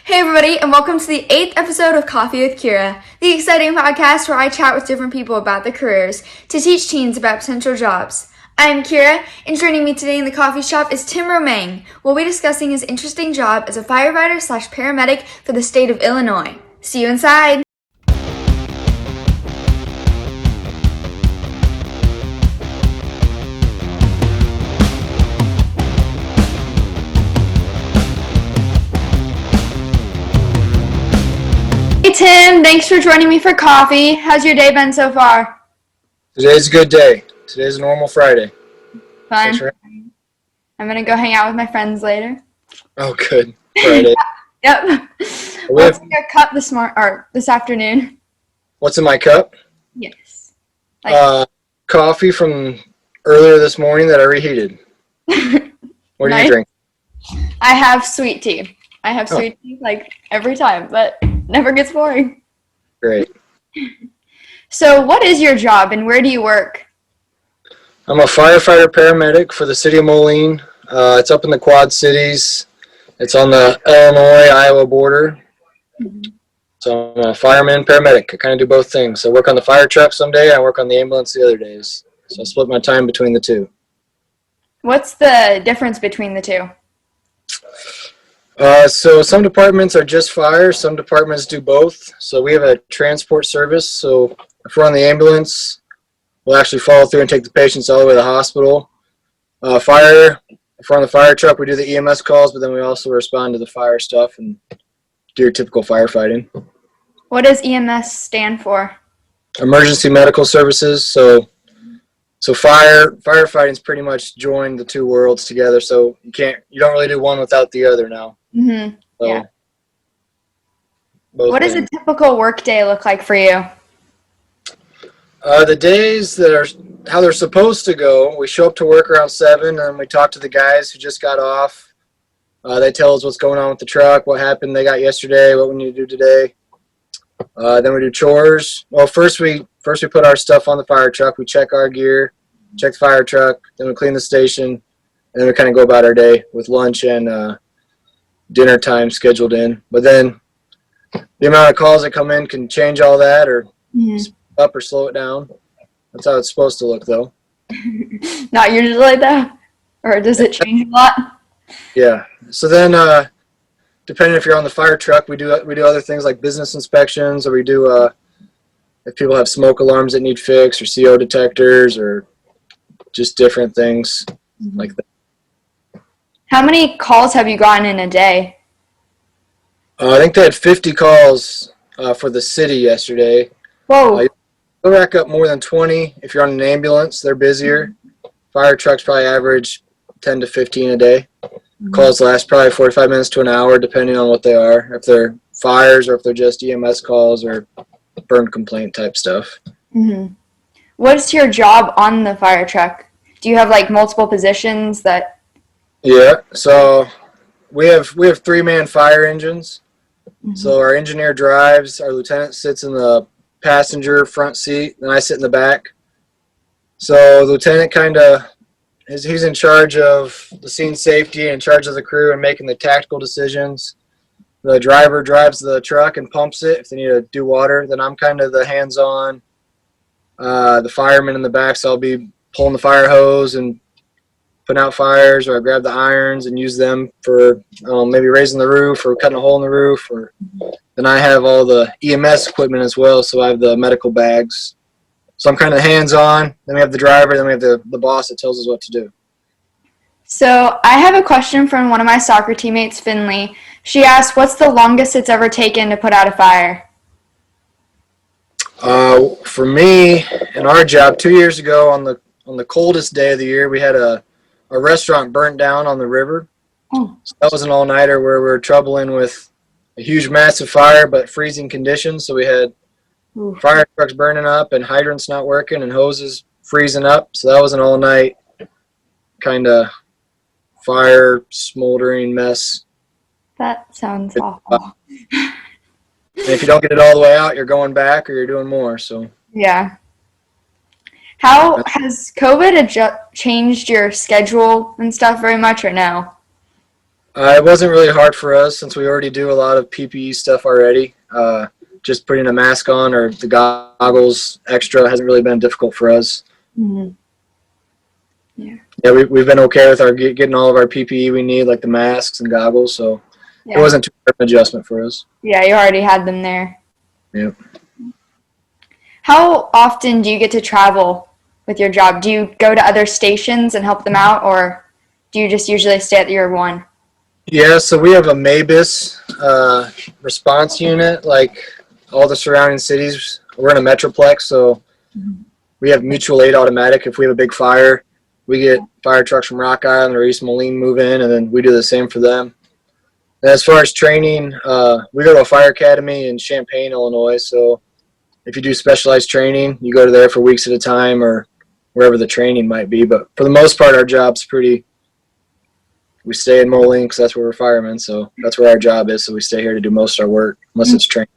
Hey everybody, and welcome to the 8th episode of Koffee with Keira, the exciting podcast where I chat with different people about their careers to teach teens about potential jobs. I'm Keira, and joining me today in the coffee shop is Tim Romang. We'll be discussing his interesting job as a firefighter slash paramedic for the state of Illinois. See you inside! Hey Tim, thanks for joining me for coffee. How's your day been so far? Today's a good day. Today's a normal Friday. Fun. I'm gonna go hang out with my friends later. Oh, good. Friday. Yep. What's in your cup this afternoon? What's in my cup? Yes. Coffee from earlier this morning that I reheated. What do you drink? I have sweet tea. I have sweet tea like every time, but never gets boring. Great. So what is your job and where do you work? I'm a firefighter paramedic for the city of Moline. It's up in the Quad Cities. It's on the Illinois-Iowa border. So I'm a fireman paramedic. I kind of do both things. I work on the fire truck some day, and I work on the ambulance the other days. So I split my time between the two. What's the difference between the two? So some departments are just fire, some departments do both. So we have a transport service. So if we're on the ambulance, we'll actually follow through and take the patients all the way to the hospital. If we're on the fire truck, we do the EMS calls, but then we also respond to the fire stuff and do your typical firefighting. What does EMS stand for? Emergency Medical Services. So firefighting's pretty much joined the two worlds together. So you don't really do one without the other now. Mm-hmm. So, yeah. What does a typical work day look like for you? The days that are how they're supposed to go, we show up to work around 7, and we talk to the guys who just got off. They tell us what's going on with the truck, what happened they got yesterday, what we need to do today. Then we do chores. Well, first we put our stuff on the fire truck. We check our gear, check the fire truck, then we clean the station, and then we kind of go about our day with lunch and dinner time scheduled in. But then the amount of calls that come in can change all that or speed up or slow it down. That's how it's supposed to look, though. Not usually like that? Or does it change a lot? Yeah. So then, depending if you're on the fire truck, we do other things like business inspections, or we do if people have smoke alarms that need fixed, or CO detectors, or just different things like that. How many calls have you gotten in a day? I think they had 50 calls for the city yesterday. Whoa. They'll rack up more than 20 if you're on an ambulance. They're busier. Fire trucks probably average 10 to 15 a day. Calls last probably 45 minutes to an hour, depending on what they are. If they're fires or if they're just EMS calls or burn complaint type stuff. Mm-hmm. What's your job on the fire truck? Do you have like multiple positions that? Yeah, so we have 3-man fire engines. So our engineer drives, our lieutenant sits in the passenger front seat, and I sit in the back. So the lieutenant he's in charge of the scene safety, in charge of the crew and making the tactical decisions. The driver drives the truck and pumps it if they need to do water. Then I'm kind of the hands-on, the fireman in the back, so I'll be pulling the fire hose and putting out fires, or I grab the irons and use them for maybe raising the roof or cutting a hole in the roof. Or then I have all the EMS equipment as well, so I have the medical bags. So I'm kind of hands-on. Then we have the driver. Then we have the boss that tells us what to do. So I have a question from one of my soccer teammates, Finley. She asked, what's the longest it's ever taken to put out a fire? For me, in our job, 2 years ago on the coldest day of the year, we had a restaurant burnt down on the river. So that was an all-nighter where we were troubling with a huge, massive fire, but freezing conditions. So we had fire trucks burning up and hydrants not working and hoses freezing up. So that was an all-night kind of fire smoldering mess. That sounds awful. And if you don't get it all the way out, you're going back or you're doing more. So yeah. How has COVID changed your schedule and stuff very much or no? It wasn't really hard for us since we already do a lot of PPE stuff already. Just putting a mask on or the goggles extra hasn't really been difficult for us. Mm-hmm. Yeah. Yeah, we've been okay with our getting all of our PPE we need, like the masks and goggles, so Yeah. it wasn't too much of an adjustment for us. Yeah, you already had them there. Yeah. How often do you get to travel with your job? Do you go to other stations and help them out, or do you just usually stay at your one? Yeah, so we have a MABUS response unit, like all the surrounding cities. We're in a metroplex, so we have mutual aid automatic. If we have a big fire, we get fire trucks from Rock Island or East Moline move in, and then we do the same for them. And as far as training, we go to a fire academy in Champaign, Illinois. So if you do specialized training, you go to there for weeks at a time or wherever the training might be. But for the most part, our job's we stay in Moline because that's where we're firemen. So that's where our job is. So we stay here to do most of our work unless it's training.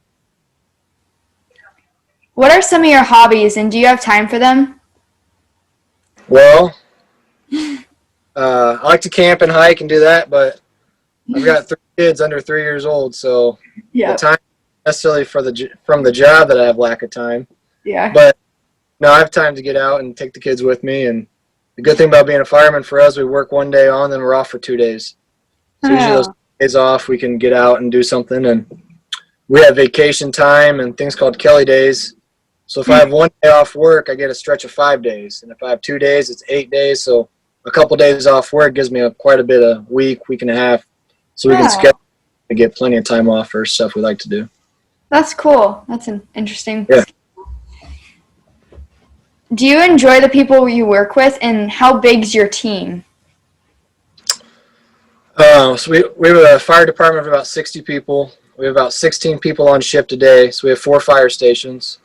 What are some of your hobbies, and do you have time for them? Well, I like to camp and hike and do that, but I've got 3 kids under 3 years old, so the time necessarily from the job that I have lack of time. Yeah. But no, I have time to get out and take the kids with me. And the good thing about being a fireman for us, we work 1 day on, then we're off for 2 days. So usually those days off, we can get out and do something. And we have vacation time and things called Kelly days. So if I have 1 day off work, I get a stretch of 5 days. And if I have 2 days, it's 8 days. So a couple days off work gives me quite a bit of week and a half. So we can schedule to get plenty of time off for stuff we like to do. That's cool. That's an interesting. Yeah. Do you enjoy the people you work with, and how big's your team? So we have a fire department of about 60 people. We have about 16 people on shift a day. So we have 4 fire stations.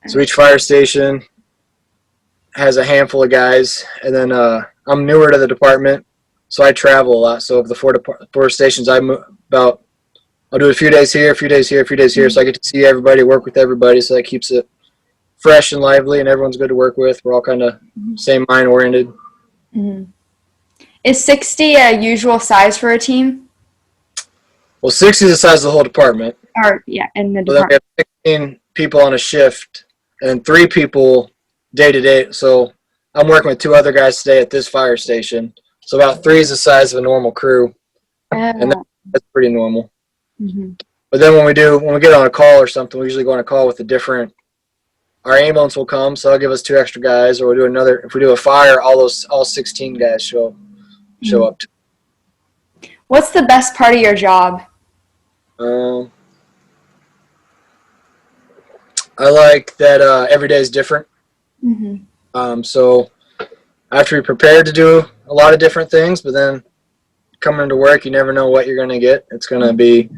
So each fire station has a handful of guys. And then I'm newer to the department, so I travel a lot. So of the 4 stations, I'll do a few days here, a few days here, a few days here. So I get to see everybody, work with everybody. So that keeps it fresh and lively, and everyone's good to work with. We're all kind of same mind oriented. Mm-hmm. Is 60 a usual size for a team? Well, 60 is the size of the whole department. Or in the So then we department. have 16 people on a shift and 3 people day to day. So I'm working with 2 other guys today at this fire station. So about 3 is the size of a normal crew, and that's pretty normal. Mm-hmm. But then when we get on a call or something, we usually go on a call with our ambulance will come, so they'll give us 2 extra guys, or we'll do another. If we do a fire, all 16 guys show up. What's the best part of your job? I like that every day is different. Mm-hmm. So I have to be prepared to do a lot of different things, but then coming into work, you never know what you're going to get. It's going to be,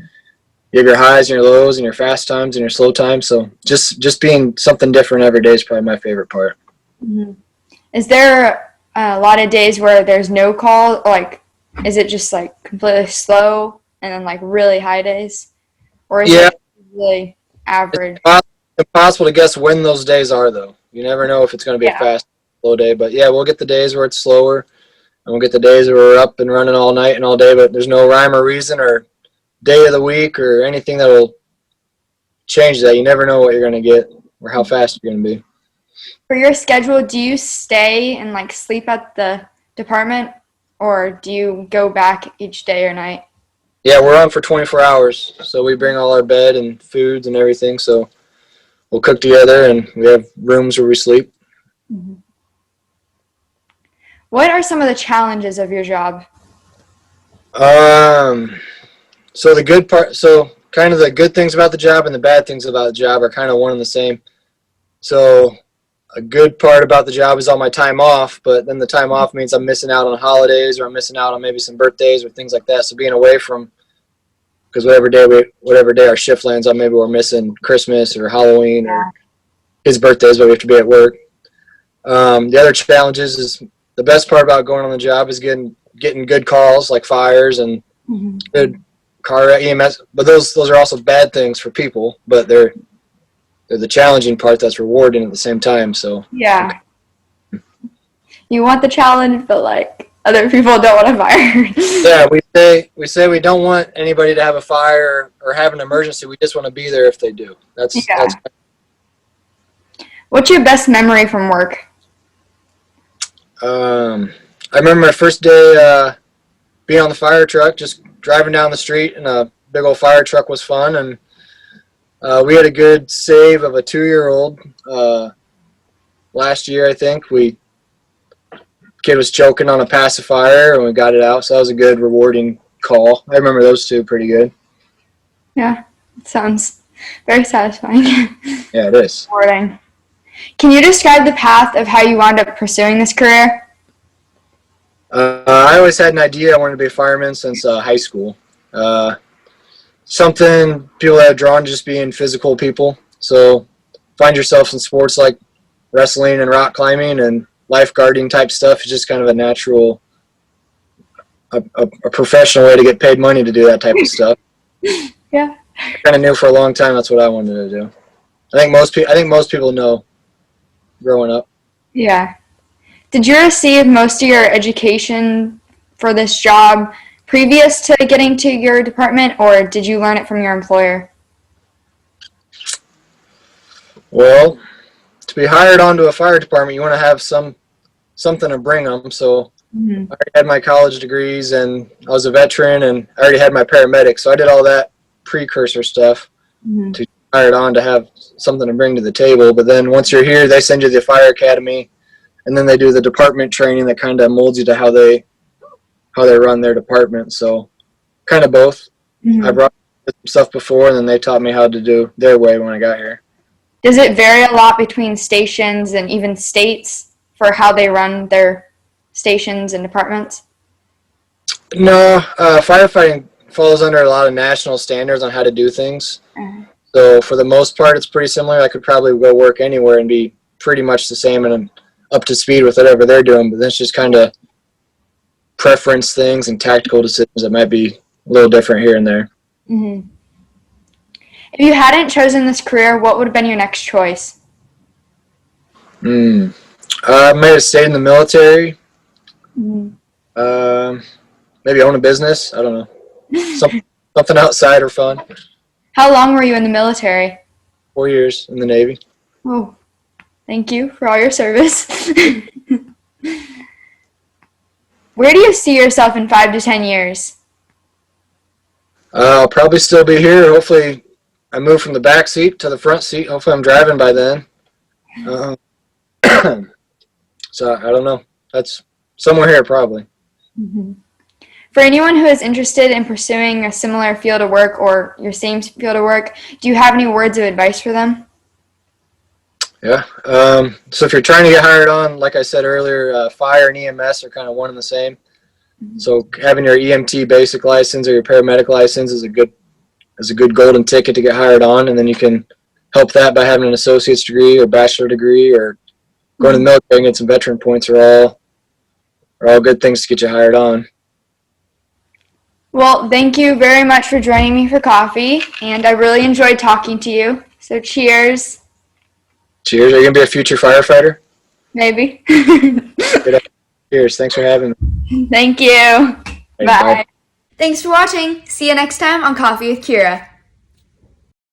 you have your highs and your lows and your fast times and your slow times. So just being something different every day is probably my favorite part. Mm-hmm. Is there a lot of days where there's no call? Like, is it just like completely slow and then like really high days? Or is it really average? It's impossible to guess when those days are, though. You never know if it's going to be a fast, slow day. But yeah, we'll get the days where it's slower, and we'll get the days where we're up and running all night and all day. But there's no rhyme or reason or day of the week or anything that will change that. You never know what you're going to get or how fast you're going to be. For your schedule, do you stay and like sleep at the department, or do you go back each day or night? Yeah, we're on for 24 hours, so we bring all our bed and foods and everything. So we'll cook together, and we have rooms where we sleep. Mm-hmm. What are some of the challenges of your job? So the good part, so kind of the good things about the job and the bad things about the job are kind of one and the same. So a good part about the job is all my time off, but then the time off means I'm missing out on holidays, or I'm missing out on maybe some birthdays or things like that. So being away from, because whatever day our shift lands on, maybe we're missing Christmas or Halloween or his birthdays, but we have to be at work. The other challenges is the best part about going on the job is getting good calls like fires and good car EMS. But those are also bad things for people, but they're the challenging part that's rewarding at the same time. So yeah, you want the challenge, but like other people don't want a fire. Yeah, we say we don't want anybody to have a fire or have an emergency. We just want to be there if they do. That's Yeah. What's your best memory from work? I remember my first day being on the fire truck, just driving down the street, and a big old fire truck was fun. And we had a good save of a 2-year-old last year. I think kid was choking on a pacifier, and we got it out. So that was a good, rewarding call. I remember those two pretty good. Yeah, it sounds very satisfying. Yeah, it is. Rewarding. Can you describe the path of how you wound up pursuing this career? I always had an idea I wanted to be a fireman since high school. Something people have drawn to just being physical people. So find yourself in sports like wrestling and rock climbing and lifeguarding type stuff. It's just kind of a natural, a professional way to get paid money to do that type of stuff. Yeah. I kind of knew for a long time that's what I wanted to do. I think most people know growing up. Yeah. Did you receive most of your education for this job previous to getting to your department, or did you learn it from your employer? Well, to be hired onto a fire department, you want to have something to bring them. So I already had my college degrees, and I was a veteran, and I already had my paramedic. So I did all that precursor stuff to be hired on to have something to bring to the table. But then once you're here, they send you to the fire academy, and then they do the department training that kind of molds you to how they run their department. So kind of both. I brought some stuff before, and then they taught me how to do their way when I got here. Does it vary a lot between stations and even states for how they run their stations and departments? No, firefighting falls under a lot of national standards on how to do things. So for the most part, it's pretty similar. I could probably go work anywhere and be pretty much the same and up to speed with whatever they're doing. But that's just kind of preference things and tactical decisions that might be a little different here and there. If you hadn't chosen this career, what would have been your next choice? I might have stayed in the military. Maybe own a business. I don't know. Something outside or fun. How long were you in the military? 4 years in the Navy. Oh, thank you for all your service. Where do you see yourself in 5 to 10 years? I'll probably still be here. Hopefully I move from the back seat to the front seat. Hopefully I'm driving by then. So I don't know. That's somewhere here probably. For anyone who is interested in pursuing a similar field of work or your same field of work, do you have any words of advice for them? Yeah. So if you're trying to get hired on, like I said earlier, fire and EMS are kind of one and the same. So having your EMT basic license or your paramedic license is a good golden ticket to get hired on, and then you can help that by having an associate's degree or bachelor degree or going to the military and get some veteran points are all good things to get you hired on. Well, thank you very much for joining me for coffee, and I really enjoyed talking to you. So cheers. Cheers. Are you going to be a future firefighter? Maybe. Cheers. Thanks for having me. Thank you. Bye. Bye. Thanks for watching. See you next time on Coffee with Keira.